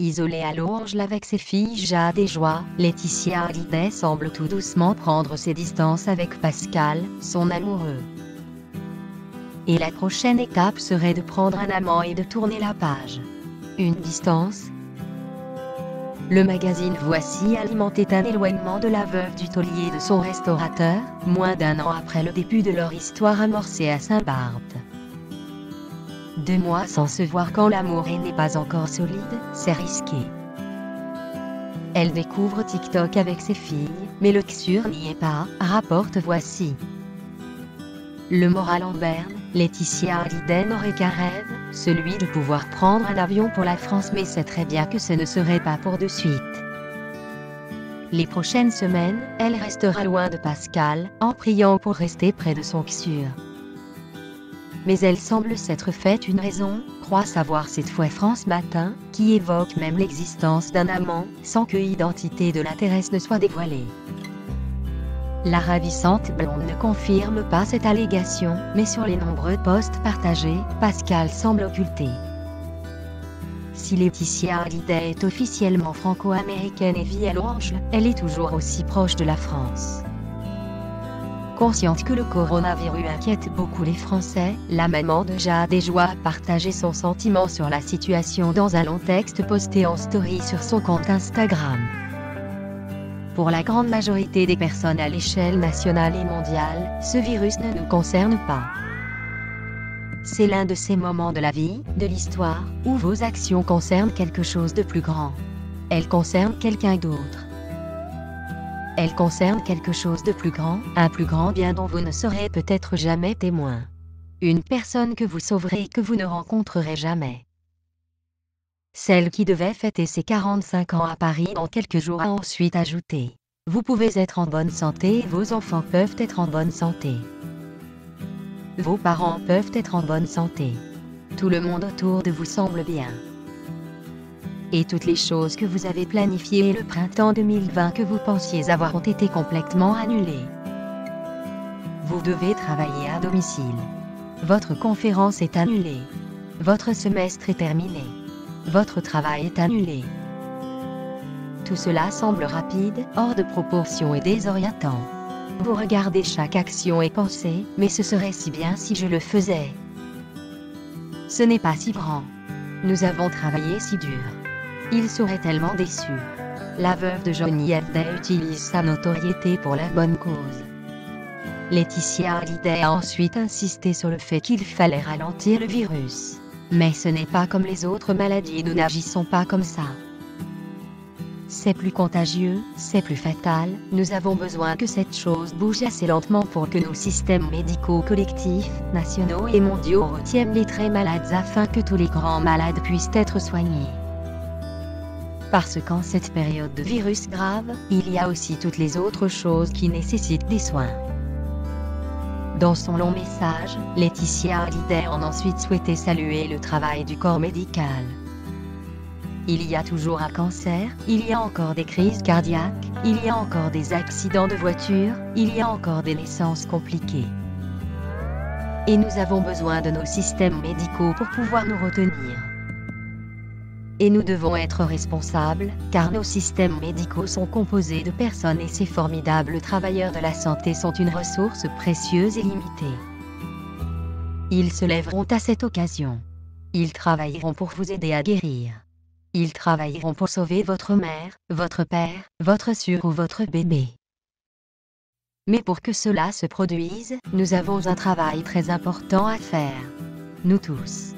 Isolée à Los Angeles avec ses filles Jade et Joie, Laetitia Hallyday semble tout doucement prendre ses distances avec Pascal, son amoureux. Et la prochaine étape serait de prendre un amant et de tourner la page. Une distance. Le magazine Voici alimentait un éloignement de la veuve du taulier de son restaurateur, moins d'1 an après le début de leur histoire amorcée à Saint-Barth. 2 mois sans se voir quand l'amour n'est pas encore solide, c'est risqué. Elle découvre TikTok avec ses filles, mais le sûr n'y est pas, rapporte Voici. Le moral en berne, Laetitia Hallyday n'aurait qu'un rêve, celui de pouvoir prendre un avion pour la France, mais sait très bien que ce ne serait pas pour de suite. Les prochaines semaines, elle restera loin de Pascal, en priant pour rester près de son Xur. Mais elle semble s'être faite une raison, croit savoir cette fois France Matin, qui évoque même l'existence d'un amant, sans que l'identité de l'intéresse ne soit dévoilée. La ravissante blonde ne confirme pas cette allégation, mais sur les nombreux posts partagés, Pascal semble occulter. Si Laetitia Hallyday est officiellement franco-américaine et vit à Los Angeles, elle est toujours aussi proche de la France. Consciente que le coronavirus inquiète beaucoup les Français, la maman de Jade et Joie a partagé son sentiment sur la situation dans un long texte posté en story sur son compte Instagram. Pour la grande majorité des personnes à l'échelle nationale et mondiale, ce virus ne nous concerne pas. C'est l'un de ces moments de la vie, de l'histoire, où vos actions concernent quelque chose de plus grand. Elles concernent quelqu'un d'autre. Elles concernent quelque chose de plus grand, un plus grand bien dont vous ne serez peut-être jamais témoin. Une personne que vous sauverez et que vous ne rencontrerez jamais. Celle qui devait fêter ses 45 ans à Paris dans quelques jours a ensuite ajouté: vous pouvez être en bonne santé et vos enfants peuvent être en bonne santé. Vos parents peuvent être en bonne santé. Tout le monde autour de vous semble bien. Et toutes les choses que vous avez planifiées le printemps 2020 que vous pensiez avoir ont été complètement annulées. Vous devez travailler à domicile. Votre conférence est annulée. Votre semestre est terminé. Votre travail est annulé. Tout cela semble rapide, hors de proportion et désorientant. Vous regardez chaque action et pensez, mais ce serait si bien si je le faisais. Ce n'est pas si grand. Nous avons travaillé si dur. Il serait tellement déçu. La veuve de Johnny Hallyday utilise sa notoriété pour la bonne cause. Laetitia Hallyday a ensuite insisté sur le fait qu'il fallait ralentir le virus. Mais ce n'est pas comme les autres maladies, nous n'agissons pas comme ça. C'est plus contagieux, c'est plus fatal, nous avons besoin que cette chose bouge assez lentement pour que nos systèmes médicaux collectifs, nationaux et mondiaux retiennent les très malades afin que tous les grands malades puissent être soignés. Parce qu'en cette période de virus grave, il y a aussi toutes les autres choses qui nécessitent des soins. Dans son long message, Laetitia Hallyday a ensuite souhaité saluer le travail du corps médical. Il y a toujours un cancer, il y a encore des crises cardiaques, il y a encore des accidents de voiture, il y a encore des naissances compliquées. Et nous avons besoin de nos systèmes médicaux pour pouvoir nous retenir. Et nous devons être responsables, car nos systèmes médicaux sont composés de personnes et ces formidables travailleurs de la santé sont une ressource précieuse et limitée. Ils se lèveront à cette occasion. Ils travailleront pour vous aider à guérir. Ils travailleront pour sauver votre mère, votre père, votre sœur ou votre bébé. Mais pour que cela se produise, nous avons un travail très important à faire. Nous tous.